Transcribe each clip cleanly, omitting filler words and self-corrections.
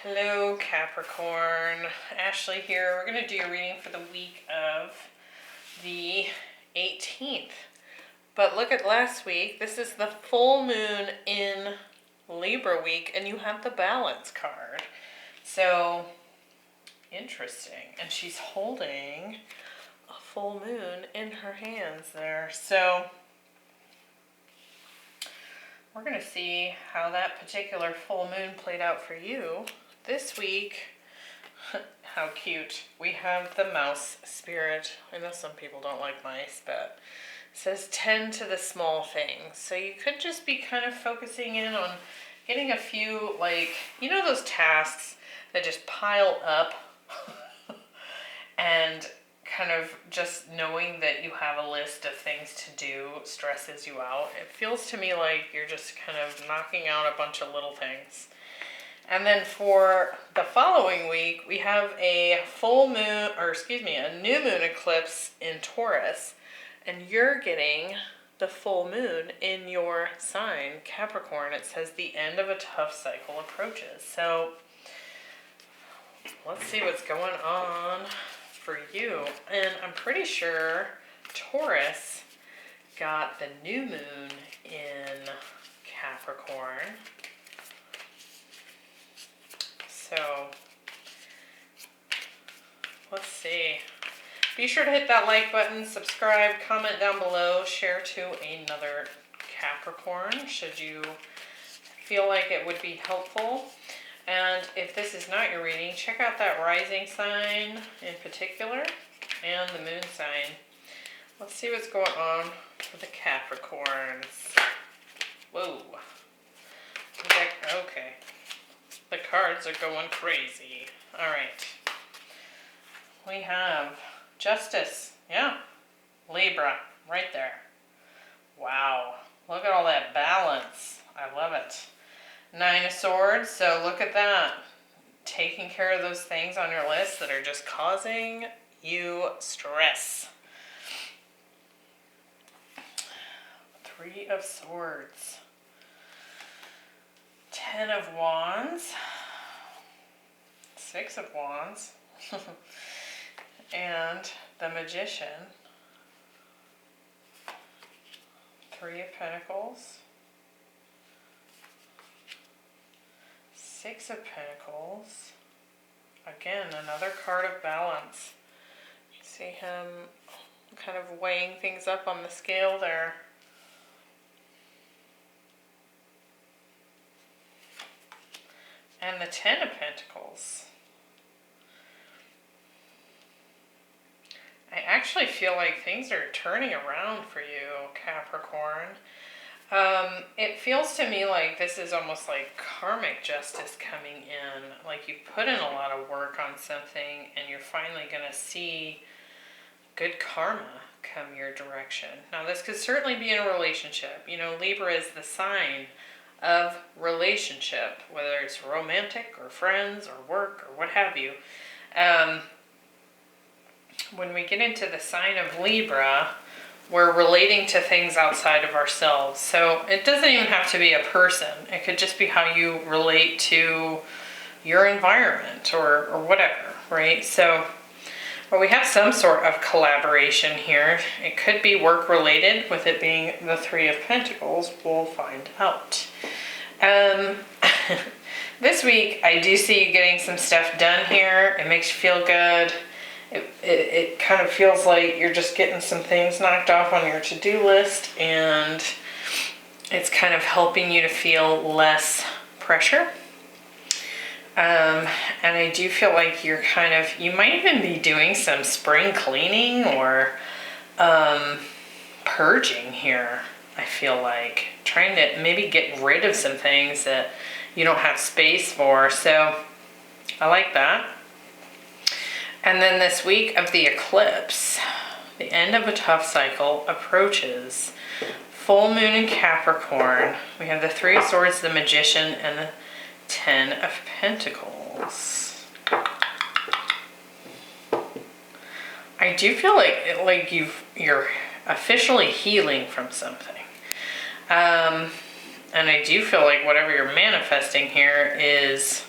Hello Capricorn, Ashley here. We're going to do a reading for the week of the 18th. But look at last week. This is the full moon in Libra week and you have the balance card. So interesting. And she's holding a full moon in her hands there. So we're going to see how that particular full moon played out for you. This week, how cute, we have the mouse spirit. I know some people don't like mice, but it says tend to the small things. So you could just be kind of focusing in on getting a few, like, you know those tasks that just pile up and kind of just knowing that you have a list of things to do stresses you out. It feels to me like you're just kind of knocking out a bunch of little things. And then for the following week, we have a full moon, or excuse me, a new moon eclipse in Taurus. And you're getting the full moon in your sign, Capricorn. It says the end of a tough cycle approaches. So let's see what's going on for you. And I'm pretty sure Taurus got the new moon in Capricorn. So let's see. Be sure to hit that like button, subscribe, comment down below, share to another Capricorn should you feel like it would be helpful. And if this is not your reading, check out that rising sign in particular and the moon sign. Let's see what's going on for the Capricorns. Whoa. Okay. The cards are going crazy. All right. We have Justice. Yeah. Libra. Right there. Wow. Look at all that balance. I love it. 9 of Swords. So look at that. Taking care of those things on your list that are just causing you stress. 3 of Swords. 10 of Wands, 6 of Wands, and the Magician, 3 of Pentacles, 6 of Pentacles, again another card of balance. You see him kind of weighing things up on the scale there. And the 10 of Pentacles. I actually feel like things are turning around for you, Capricorn. It feels to me like this is almost like karmic justice coming in. Like you've put in a lot of work on something and you're finally going to see good karma come your direction. Now this could certainly be in a relationship. You know, Libra is the sign of relationship, whether it's romantic or friends or work or what have you. When we get into the sign of Libra, we're relating to things outside of ourselves. So it doesn't even have to be a person. It could just be how you relate to your environment or whatever, right? So well, we have some sort of collaboration here. It could be work related, with it being the 3 of Pentacles. We'll find out. This week, I do see you getting some stuff done here. It makes you feel good. It kind of feels like you're just getting some things knocked off on your to-do list, and it's kind of helping you to feel less pressure. And I do feel like you're you might even be doing some spring cleaning or purging here. I feel like trying to maybe get rid of some things that you don't have space for. So I like that. And then this week of the eclipse, the end of a tough cycle approaches. Full moon in Capricorn. We have the 3 of Swords, the Magician, and the 10 of Pentacles. I do feel like you're officially healing from something. And I do feel like whatever you're manifesting here is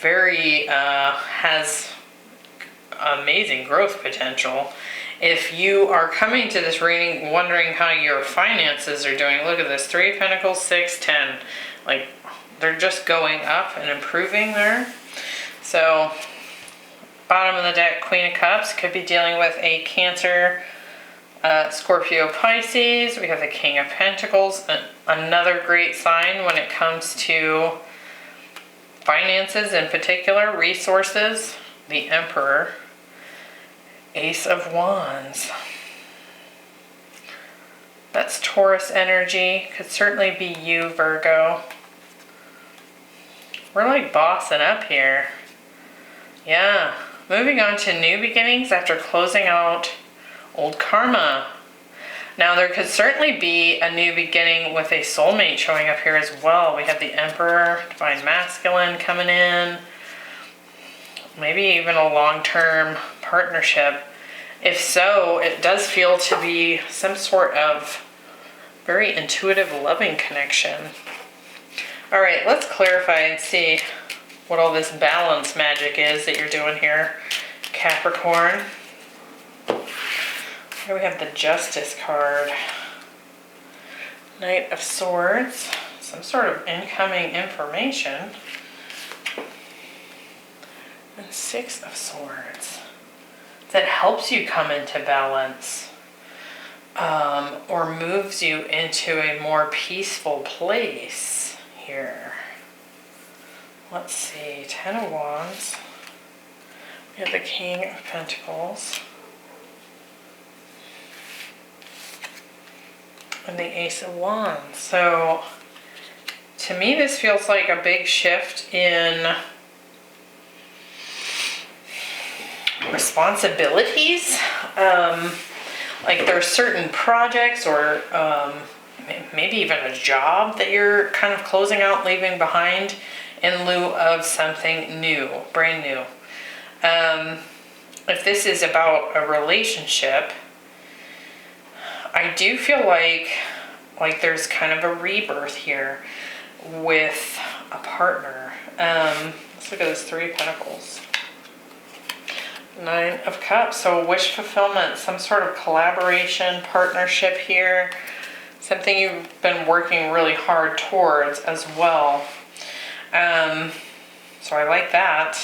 very, has amazing growth potential. If you are coming to this reading wondering how your finances are doing, look at this, 3 of Pentacles, 6, 10. Like, they're just going up and improving there. So, bottom of the deck, Queen of Cups, could be dealing with a Cancer, Scorpio, Pisces. We have the King of Pentacles, another great sign when it comes to finances in particular, resources, the Emperor, Ace of Wands. That's Taurus energy, could certainly be you, Virgo. We're like bossing up here. Yeah, moving on to new beginnings after closing out old karma. Now there could certainly be a new beginning with a soulmate showing up here as well. We have the Emperor, Divine Masculine coming in. Maybe even a long-term partnership. If so, it does feel to be some sort of very intuitive, loving connection. All right, let's clarify and see what all this balance magic is that you're doing here, Capricorn. Here we have the Justice card. Knight of Swords, some sort of incoming information. And 6 of Swords. That helps you come into balance, or moves you into a more peaceful place here. Let's see, 10 of Wands. We have the King of Pentacles. And the Ace of Wands. So, to me this feels like a big shift in responsibilities. Like there's certain projects or maybe even a job that you're kind of closing out, leaving behind in lieu of something new, brand new. If this is about a relationship, I do feel like there's kind of a rebirth here with a partner. Let's look at this 3 of Pentacles. 9 of Cups, so wish fulfillment, some sort of collaboration, partnership here, something you've been working really hard towards as well. So I like that.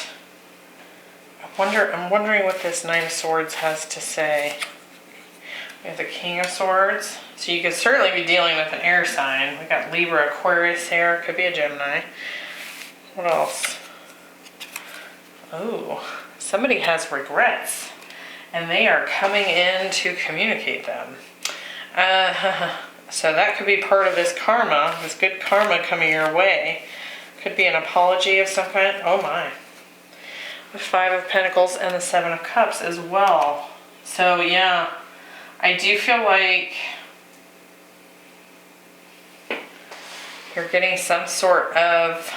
I'm wondering what this 9 of Swords has to say. We have the King of Swords, so you could certainly be dealing with an air sign. We got Libra, Aquarius here, could be a Gemini. What else? Oh. Somebody has regrets, and they are coming in to communicate them. So that could be part of this karma, this good karma coming your way. Could be an apology of some kind. Oh my. The 5 of Pentacles and the 7 of Cups as well. So yeah, I do feel like you're getting some sort of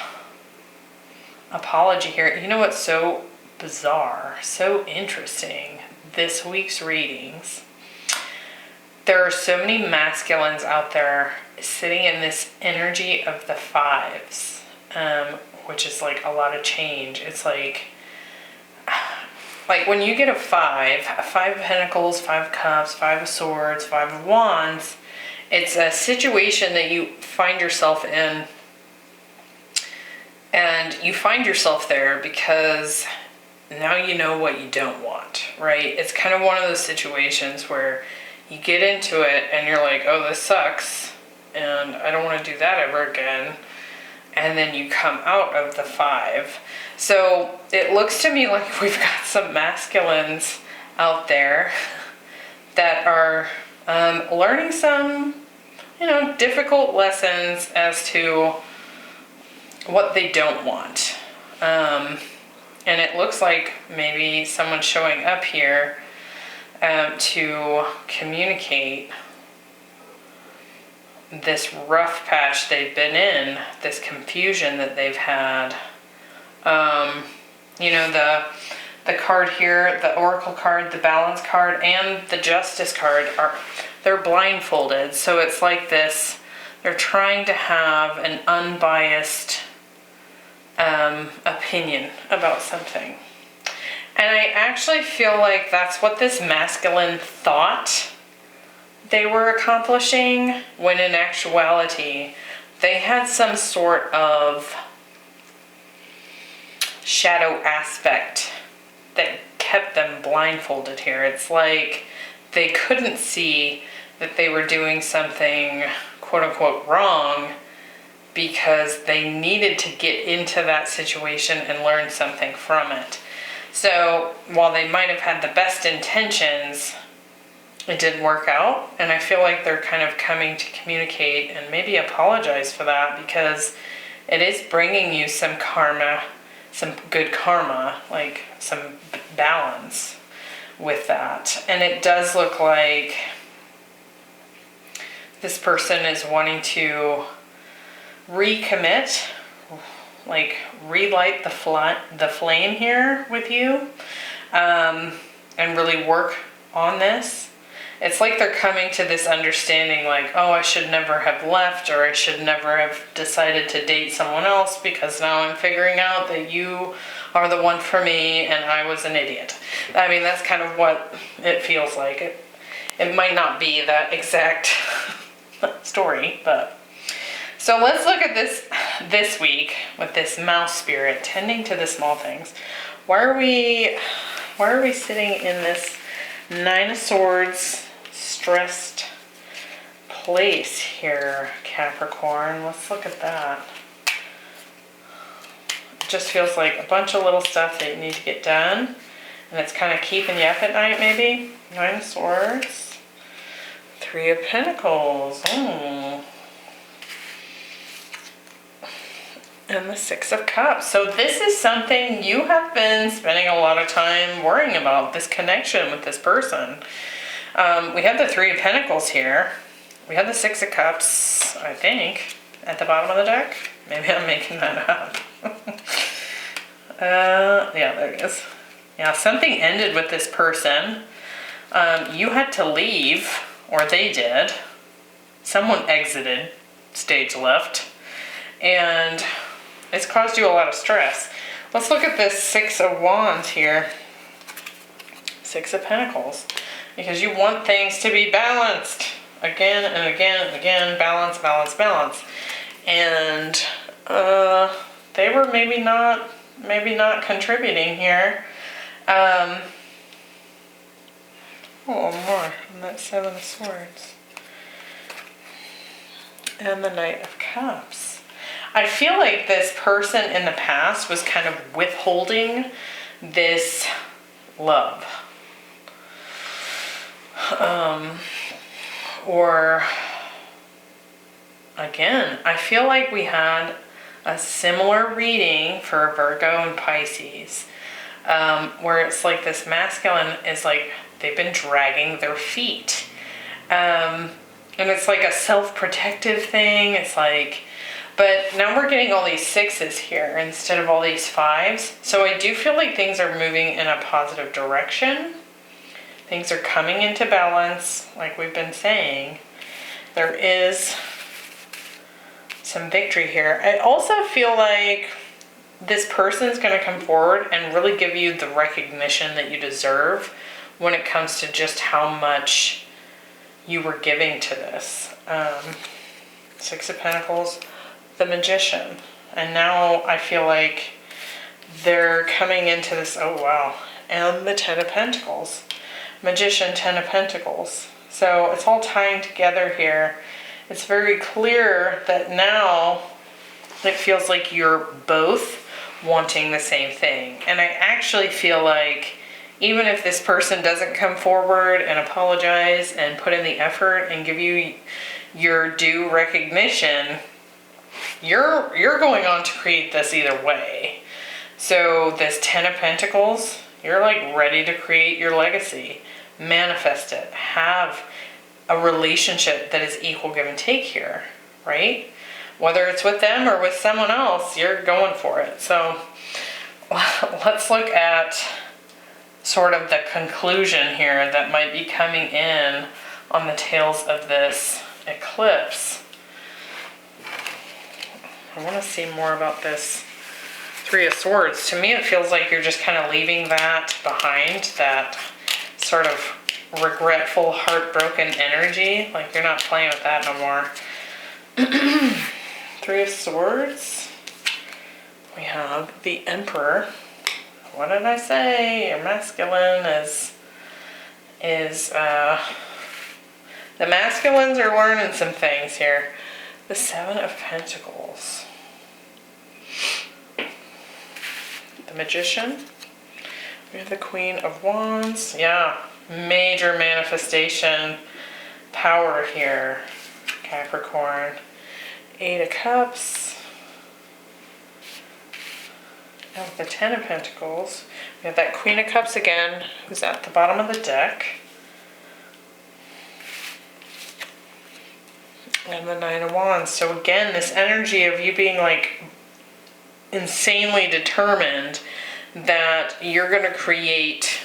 apology here. You know what's so bizarre, so interesting, this week's readings, there are so many masculines out there sitting in this energy of the 5s, which is like a lot of change. It's like when you get a 5 of Pentacles, 5 of Cups, 5 of Swords, 5 of Wands, it's a situation that you find yourself in, and you find yourself there because now you know what you don't want, right? It's kind of one of those situations where you get into it and you're like, oh, this sucks, and I don't want to do that ever again. And then you come out of the 5. So it looks to me like we've got some masculines out there that are learning some, difficult lessons as to what they don't want. And it looks like maybe someone's showing up here to communicate this rough patch they've been in, this confusion that they've had. The card here, the Oracle card, the Balance card, and the Justice card, they're blindfolded. So it's like this, they're trying to have an unbiased opinion about something. And I actually feel like that's what this masculine thought they were accomplishing, when in actuality, they had some sort of shadow aspect that kept them blindfolded here. It's like they couldn't see that they were doing something quote unquote wrong, because they needed to get into that situation and learn something from it. So while they might have had the best intentions, it didn't work out. And I feel like they're kind of coming to communicate and maybe apologize for that, because it is bringing you some karma, some good karma, like some balance with that. And it does look like this person is wanting to recommit, like relight the flame here with you, and really work on this. It's like they're coming to this understanding, like, oh, I should never have left, or I should never have decided to date someone else, because now I'm figuring out that you are the one for me and I was an idiot. I mean, that's kind of what it feels like. It might not be that exact story, but so let's look at this week with this mouse spirit tending to the small things. Why are we sitting in this Nine of Swords stressed place here, Capricorn? Let's look at that. It just feels like a bunch of little stuff that you need to get done, and it's kind of keeping you up at night, maybe. Nine of Swords, Three of Pentacles. And the Six of Cups. So this is something you have been spending a lot of time worrying about, this connection with this person. We have the Three of Pentacles here. We have the Six of Cups, I think, at the bottom of the deck. Maybe I'm making that up. Yeah, there it is. Yeah, something ended with this person. You had to leave, or they did. Someone exited, stage left. And it's caused you a lot of stress. Let's look at this Six of Wands here. Six of Pentacles. Because you want things to be balanced. Again and again and again. Balance, balance, balance. And they were maybe not contributing here. Oh, more on that Seven of Swords. And the Knight of Cups. I feel like this person in the past was kind of withholding this love. Or, again, I feel like we had a similar reading for Virgo and Pisces, where it's like this masculine is like, they've been dragging their feet. And it's like a self-protective thing. It's like, but now we're getting all these sixes here instead of all these fives. So I do feel like things are moving in a positive direction. Things are coming into balance, like we've been saying. There is some victory here. I also feel like this person's going to come forward and really give you the recognition that you deserve when it comes to just how much you were giving to this. Six of Pentacles, the Magician. And now I feel like they're coming into this, oh wow, and the Ten of Pentacles. Magician, Ten of Pentacles. So it's all tying together here. It's very clear that now it feels like you're both wanting the same thing. And I actually feel like even if this person doesn't come forward and apologize and put in the effort and give you your due recognition, you're going on to create this either way. So this Ten of Pentacles, you're like ready to create your legacy, manifest it, have a relationship that is equal give and take here, right? Whether it's with them or with someone else, you're going for it. So let's look at sort of the conclusion here that might be coming in on the tails of this eclipse. I want to see more about this Three of Swords. To me, it feels like you're just kind of leaving that behind, that sort of regretful, heartbroken energy. Like you're not playing with that no more. Three of Swords. We have the Emperor. What did I say? Your masculine is the masculines are learning some things here. The Seven of Pentacles. The Magician. We have the Queen of Wands. Yeah, major manifestation power here, Capricorn. Eight of Cups. And with the Ten of Pentacles, we have that Queen of Cups again, who's at the bottom of the deck. And the Nine of Wands. So again, this energy of you being like insanely determined that you're going to create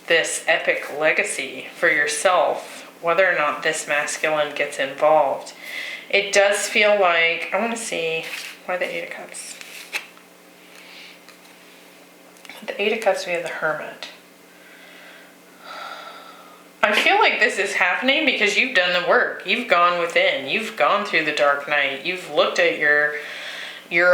this epic legacy for yourself, whether or not this masculine gets involved. It does feel like, I want to see, why the Eight of Cups? With the Eight of Cups, we have the Hermit. I feel like this is happening because you've done the work. You've gone within. You've gone through the dark night. You've looked at your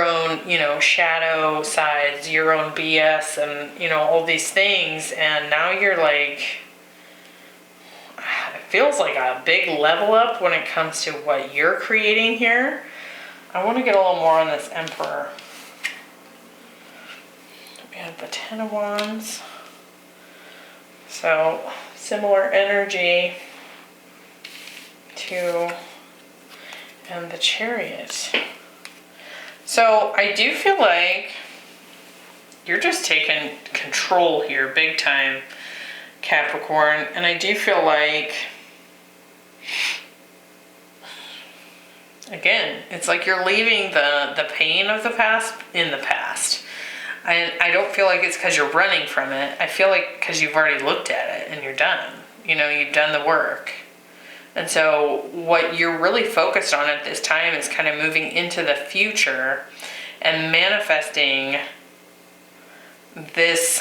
own, shadow sides, your own BS, and, all these things. And now you're like, it feels like a big level up when it comes to what you're creating here. I want to get a little more on this Emperor. We have the Ten of Wands. So similar energy to, and the Chariot. So I do feel like you're just taking control here big time, Capricorn. And I do feel like, again, it's like you're leaving the pain of the past in the past. I don't feel like it's because you're running from it. I feel like because you've already looked at it and you're done. You've done the work. And so what you're really focused on at this time is kind of moving into the future and manifesting this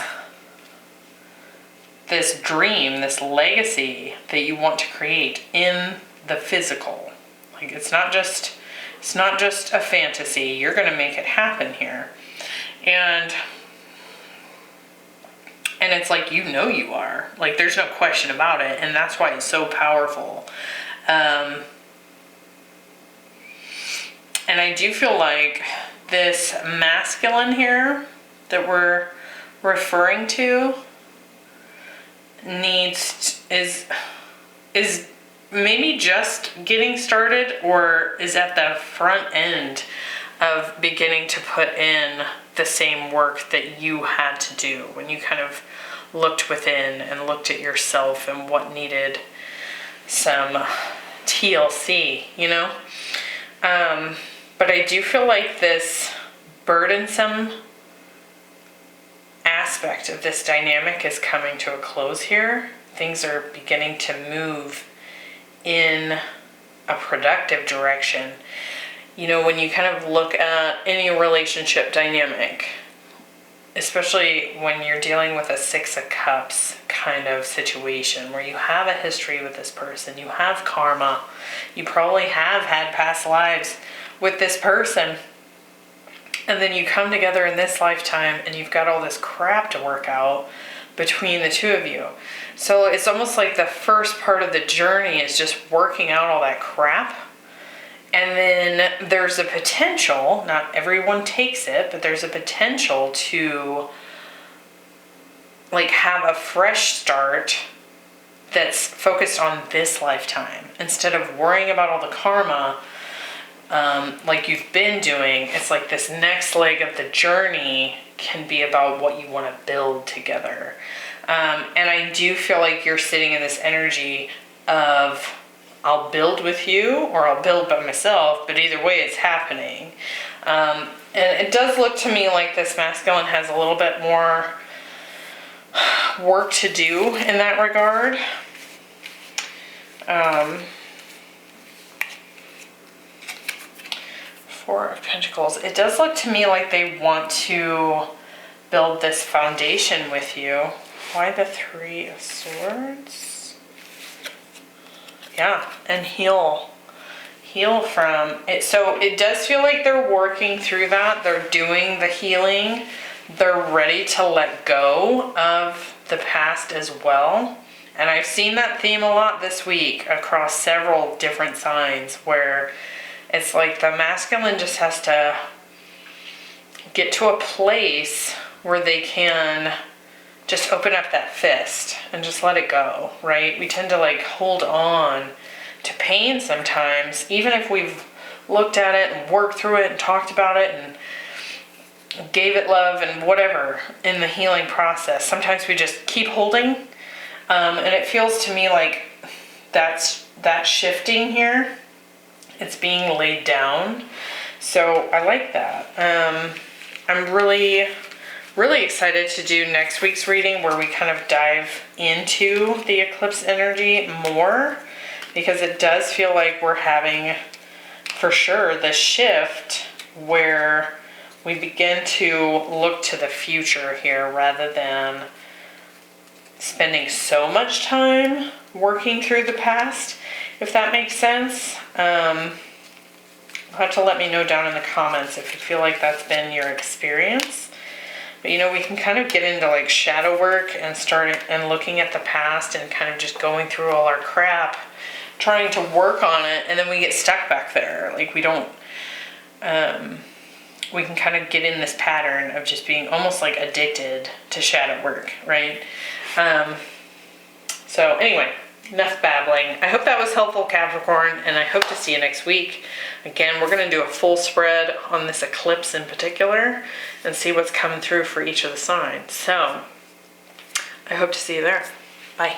dream, this legacy that you want to create in the physical. Like it's not just a fantasy. You're going to make it happen here. And it's like, you are. Like, there's no question about it. And that's why it's so powerful. And I do feel like this masculine here that we're referring to is maybe just getting started, or is at the front end of beginning to put in the same work that you had to do when you kind of looked within and looked at yourself and what needed some TLC, But I do feel like this burdensome aspect of this dynamic is coming to a close here. Things are beginning to move in a productive direction. When you kind of look at any relationship dynamic, especially when you're dealing with a Six of Cups kind of situation where you have a history with this person, you have karma, you probably have had past lives with this person, and then you come together in this lifetime and you've got all this crap to work out between the two of you. So it's almost like the first part of the journey is just working out all that crap. And then there's a potential, not everyone takes it, but there's a potential to like have a fresh start that's focused on this lifetime. Instead of worrying about all the karma like you've been doing, it's like this next leg of the journey can be about what you want to build together. And I do feel like you're sitting in this energy of, I'll build with you or I'll build by myself, but either way it's happening. And it does look to me like this masculine has a little bit more work to do in that regard. Four of Pentacles. It does look to me like they want to build this foundation with you. Why the Three of Swords? Yeah, and heal from it. So it does feel like they're working through that. They're doing the healing. They're ready to let go of the past as well. And I've seen that theme a lot this week across several different signs, where it's like the masculine just has to get to a place where they can just open up that fist and just let it go, right? We tend to like hold on to pain sometimes, even if we've looked at it and worked through it and talked about it and gave it love and whatever in the healing process. Sometimes we just keep holding, and it feels to me like that's shifting here. It's being laid down. So I like that. I'm really excited to do next week's reading, where we kind of dive into the eclipse energy more, because it does feel like we're having, for sure, the shift where we begin to look to the future here rather than spending so much time working through the past, if that makes sense. You'll have to let me know down in the comments if you feel like that's been your experience. But you know, we can kind of get into like shadow work and start and looking at the past and kind of just going through all our crap, trying to work on it, and then we get stuck back there. Like we don't, we can kind of get in this pattern of just being almost like addicted to shadow work, right? So anyway, enough babbling. I hope that was helpful, Capricorn, and I hope to see you next week. Again, we're going to do a full spread on this eclipse in particular and see what's coming through for each of the signs. So I hope to see you there. Bye.